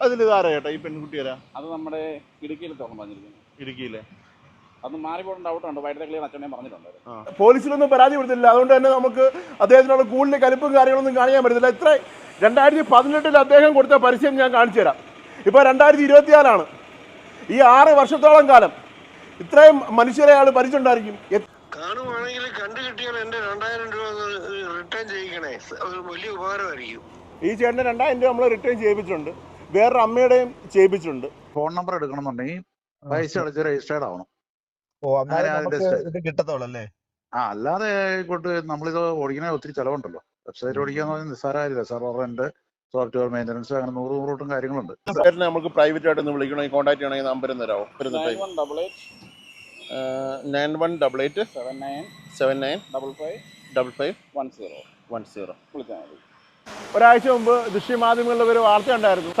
അതിൽ ഇതാരാ ചേട്ടാ ഈ പെൺകുട്ടിയാരാ? അത് നമ്മുടെ ഇടുക്കിയിൽ തുറന്നു പറഞ്ഞിരിക്കുന്നു. ഇടുക്കിയിലെ അത് മാറിപ്പോകാൻ ഡൗട്ടുണ്ട്. വൈദ്യുതി ക്ലിയർ അച്ഛനെ പറഞ്ഞിട്ടുണ്ട്. പോലീസിലൊന്നും പരാതി കൊടുത്തില്ല. അതുകൊണ്ട് തന്നെ നമുക്ക് അദ്ദേഹത്തിനുള്ള കൂടുതൽ കലിപ്പും കാര്യങ്ങളൊന്നും കാണിക്കാൻ പറ്റത്തില്ല. ഇത്ര 2018 അദ്ദേഹം കൊടുത്ത പരസ്യം ഞാൻ കാണിച്ചു തരാം. ഇപ്പോൾ 2024 ഈ 6 വർഷത്തോളം കാലം ഇത്രയും മനുഷ്യരെ ആൾ ഭരിച്ചുണ്ടായിരിക്കും. കാണുവാണെങ്കിൽ കണ്ടു കിട്ടിയാൽ എന്റെ 2000 രൂപ റിട്ടേൺ ചെയ്യിക്കണേ, അത് വലിയ ഉപകാരമായിരിക്കും. ഈ ചേട്ടന് 2000 രൂപ നമ്മൾ റിട്ടേൺ ചെയ്യിപ്പിച്ചിട്ടുണ്ട്. വേറൊരു അമ്മയുടെയും ചെയ്യിപ്പിച്ചിട്ടുണ്ട്. ഫോൺ നമ്പർ എടുക്കണമെന്നുണ്ടെങ്കിൽ പൈസ അടച്ച് രജിസ്റ്റേർഡ് ആവണം. ഇത് കിട്ടത്തോളല്ലേ? അല്ലാതെ കൊണ്ട് നമ്മളിത് ഓടിക്കണ ഒത്തിരി ചിലവുണ്ടല്ലോ. വെബ്സൈറ്റ് ഓടിക്കാന്ന് പറഞ്ഞാൽ നിസ്സാരമായില്ല. സെർവർ റെന്റ്, സോഫ്റ്റ്വെയർ മെയിൻ്റനൻസ്, അങ്ങനെ 100 കാര്യങ്ങളുണ്ട്. ചേട്ടനെ നമുക്ക് പ്രൈവറ്റ് ആയിട്ട് ഒന്ന് വിളിക്കണമെങ്കിൽ കോൺടാക്ട് ചെയ്യണമെങ്കിൽ നമ്പർ തരാമോ? 9188 79 55 10 ഒരാഴ്ച മുമ്പ് ദൃശ്യമാധ്യമങ്ങളിൽ ഒരു വാർത്ത ഉണ്ടായിരുന്നു.